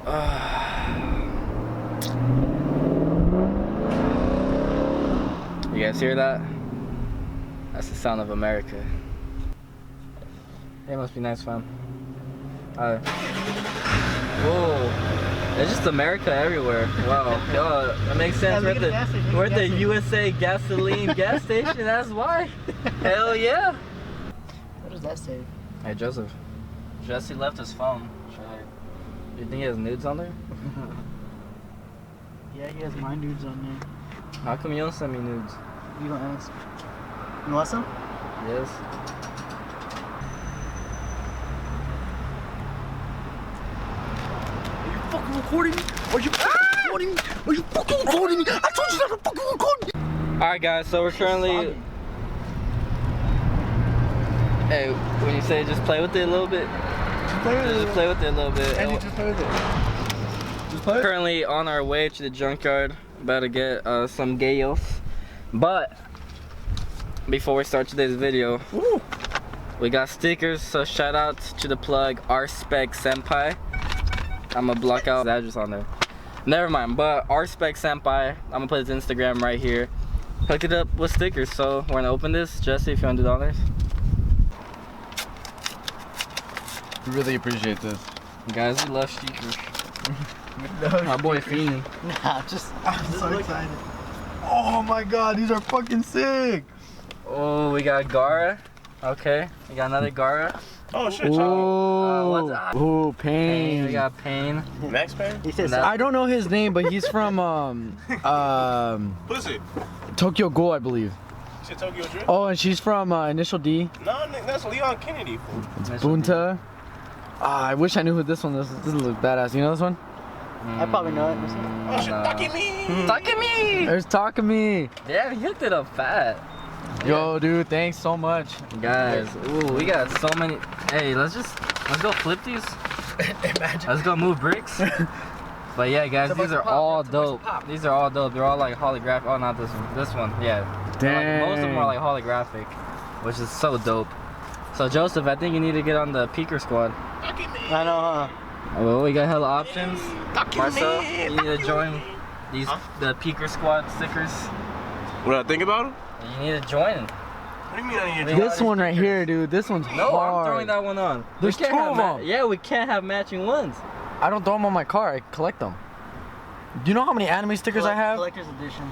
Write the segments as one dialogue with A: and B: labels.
A: You guys hear that? That's the sound of America. It must be nice, fam. Whoa. It's just America everywhere. Wow. Yo, that makes sense. We're at the USA gasoline gas station. That's why. Hell yeah.
B: What does that say?
A: Hey, Joseph. Jesse left his phone. You think he has nudes on there?
B: Yeah, he has my nudes on there.
A: How come you don't send me nudes?
B: You don't ask. You want some?
A: Yes.
B: Are you fucking recording me? Are you fucking recording me? Are you fucking recording me? I told you not to fucking record me!
A: Alright guys, so we're currently... Hey, when you say just play with it a little bit, just play with it a little bit.
B: And you just play with it. Just play.
A: Currently on our way to the junkyard, about to get some gallos. But before we start today's video, we got stickers. So shout out to the plug RSpec Senpai. I'm gonna block out the address on there. Never mind. But RSpec Senpai, I'm gonna put his Instagram right here. Hook it up with stickers. So we're gonna open this. Jesse, if you wanna do the honors.
C: We really appreciate this.
A: Guys, we love stickers. My boy Feeney.
B: Nah, I'm so excited.
C: Oh my god, these are fucking sick!
A: Oh, we got Gara. Okay, we got another Gara.
D: Oh shit,
C: Ooh, ooh,
A: We
C: Pain.
A: got Pain.
D: Max Payne?
B: He says,
C: I don't know his name, but he's from
D: Pussy.
C: Tokyo Ghoul, I believe.
D: You said Tokyo Drift?
C: Oh, and she's from Initial D.
D: No, nigga, that's Leon Kennedy. Fool.
C: It's Bunta. I wish I knew who this one is. This looks badass. You know this one?
B: I probably know it.
D: Oh shit, fucking me.
A: Talk at me!
C: There's Takumi.
A: Yeah, he hooked it up fat.
C: Yo, dude, thanks so much.
A: Guys, ooh, we got so many. Hey, let's go flip these. Let's go move bricks. But yeah, guys, these are all dope. These are all dope. They're all like holographic. Oh, not this one. This one, yeah.
C: Dang.
A: Like, most of them are like holographic, which is so dope. So Joseph, I think you need to get on the Peeker squad.
B: I know, huh?
A: Well, we got hella options. Marcel, you need to join these the Peeker squad stickers.
D: What do I think about him?
A: You need to join.
D: What do you mean I need to do?
C: This one right here, dude. This one's
A: No,
C: hard.
A: I'm throwing that one on.
C: There's
A: We can't
C: two
A: have
C: of them.
A: Yeah, we can't have matching ones.
C: I don't throw them on my car. I collect them. Do you know how many anime stickers I have?
B: Collector's edition.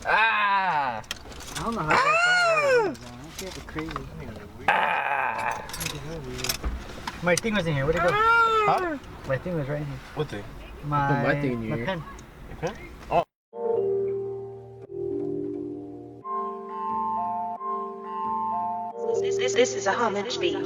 A: Ah!
B: I don't know how to I feel crazy. My thing was in here. Where'd it go?
D: Huh?
B: My thing was right here.
D: What thing?
B: My
C: thing in your
B: my
C: ear.
B: pen.
D: Your pen?
E: This is a homage beat.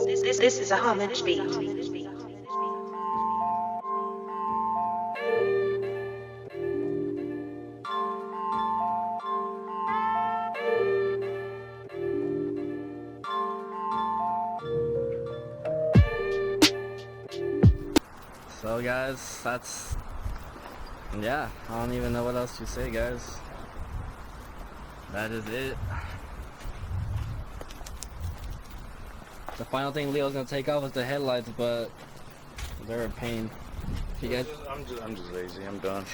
E: This is a homage beat.
A: So guys, that's, yeah, I don't even know what else to say, guys. That is it. The final thing Leo's gonna take off is the headlights, but they're a pain. You guys?
B: I'm just lazy. I'm done.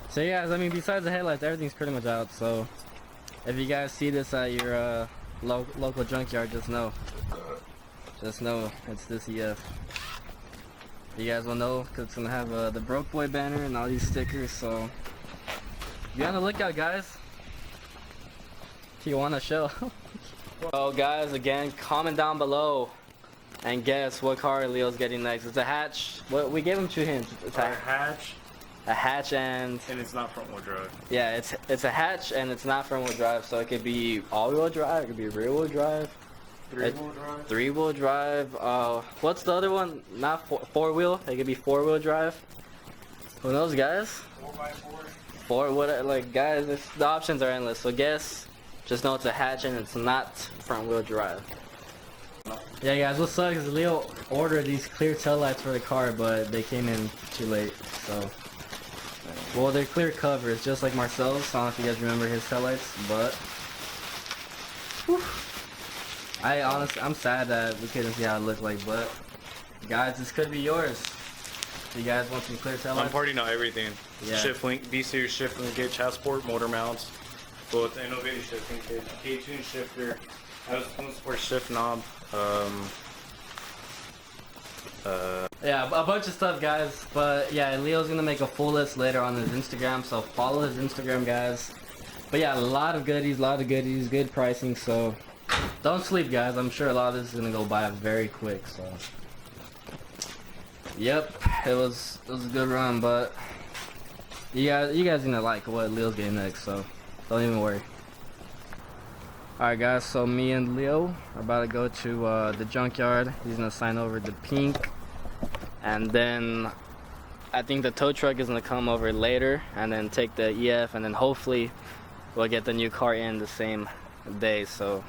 A: So yeah, guys, I mean, besides the headlights, everything's pretty much out. So if you guys see this at your local junkyard, just know it's this EF. You guys will know because it's gonna have the Broke Boy banner and all these stickers. So be on the lookout, guys. If you want a show. So guys, again, comment down below and guess what car Leo's getting next. It's a hatch. What we gave him 2 hints. It's
B: A hatch,
A: a hatch and
B: it's not front wheel drive.
A: yeah, it's a hatch and it's not front wheel drive. So it could be all wheel drive. It could be rear wheel drive.
B: 3-wheel drive.
A: 3-wheel drive. What's the other one? Not 4-wheel. It could be 4-wheel drive. Who knows, guys?
B: 4x4.
A: 4 what? Like guys, the options are endless. So guess. Just know it's a hatch and it's not front wheel drive. Yeah, guys. What sucks is Leo ordered these clear taillights for the car, but they came in too late. So, well, they're clear covers, just like Marcel's. I don't know if you guys remember his taillights, but. Whew. I'm sad that we couldn't see how it looked like, but guys, this could be yours. So you guys want some clear taillights?
B: I'm already know everything.
A: Yeah.
B: Shift link, B-series shift linkage, Chasport, motor mounts, both innovative shift linkage, K-tune shifter, sport shift knob,
A: Yeah, a bunch of stuff, guys. But yeah, Leo's gonna make a full list later on his Instagram, so follow his Instagram, guys. But yeah, a lot of goodies, good pricing. So don't sleep, guys. I'm sure a lot of this is gonna go by very quick. So yep, it was a good run, but you guys gonna like what Leo's getting next, so don't even worry. Alright guys, so me and Leo are about to go to the junkyard. He's gonna sign over the pink, and then I think the tow truck is gonna come over later and then take the EF, and then hopefully we'll get the new car in the same day. So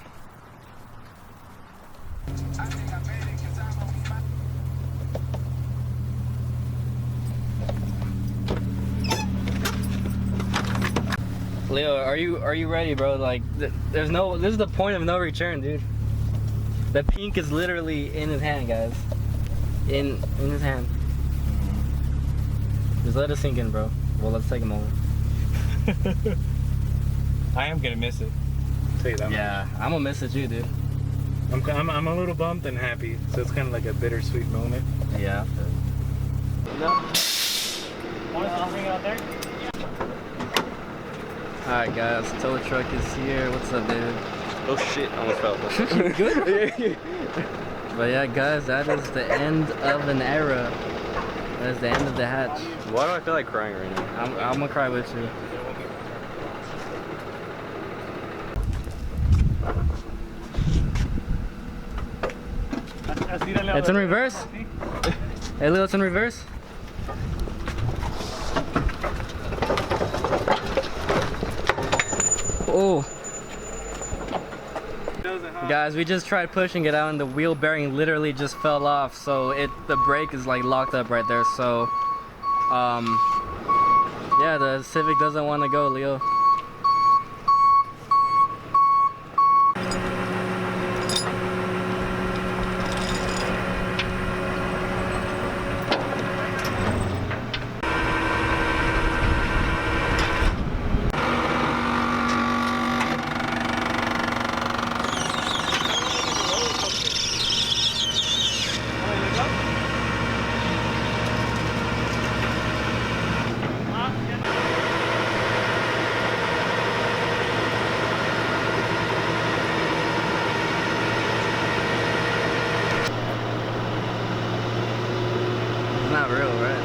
A: Leo, are you ready, bro? Like, this is the point of no return, dude. The pink is literally in his hand, guys. In his hand. Just let it sink in, bro. Well, let's take a moment.
B: I am gonna miss it. Tell you that.
A: Yeah, I'm gonna miss it too, dude.
B: I'm a little bummed and happy, so it's kind of like a bittersweet moment.
A: Yeah. Alright guys, tow truck is here. What's up, dude?
D: Oh shit, I almost fell.
A: You good? But yeah, guys, that is the end of an era. That is the end of the hatch.
D: Why do I feel like crying right now?
A: I'm gonna cry with you. It's in reverse. Hey Leo, it's in reverse. Oh. Guys, we just tried pushing it out and the wheel bearing literally just fell off, so the brake is like locked up right there. So yeah, the Civic doesn't want to go, Leo. Not real, right?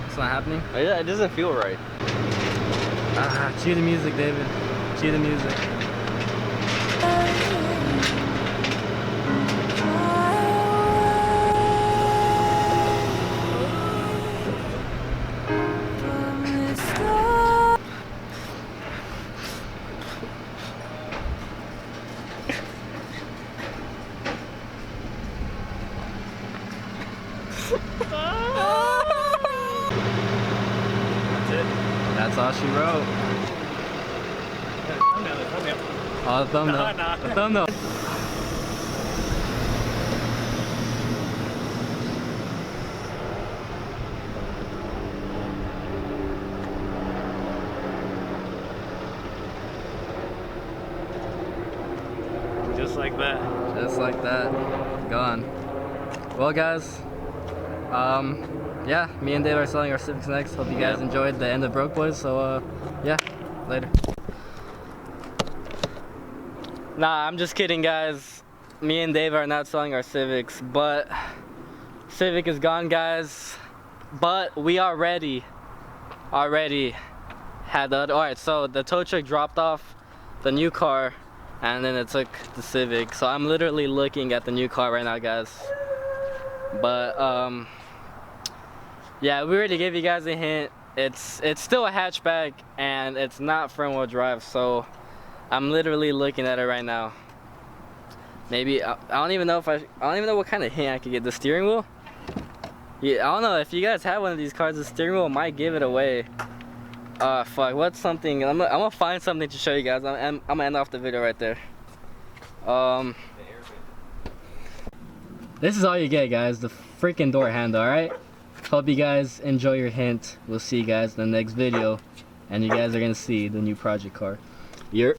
A: It's not happening.
D: It doesn't feel right.
A: Cue the music, David. Cue the music. That's all she wrote. Oh, the thumbnail.
B: Nah.
A: The thumbnail.
B: Just like that.
A: Just like that. Gone. Well, guys. Yeah, me and Dave are selling our Civics next. Hope you guys enjoyed the end of Broke Boys. So, yeah, later. Nah, I'm just kidding, guys. Me and Dave are not selling our Civics, but Civic is gone, guys. But we are ready. Already had the other. Alright, so the tow truck dropped off the new car, and then it took the Civic. So I'm literally looking at the new car right now, guys. But yeah, we already gave you guys a hint. It's still a hatchback, and it's not front wheel drive. So I'm literally looking at it right now. Maybe I don't even know if I don't even know what kind of hint I could get. The steering wheel? Yeah, I don't know. If you guys have one of these cars, the steering wheel might give it away. Fuck. What's something? I'm gonna find something to show you guys. I'm gonna end off the video right there. This is all you get, guys. The freaking door handle. All right. Hope you guys enjoy your hint. We'll see you guys in the next video, and you guys are gonna see the new project car. You're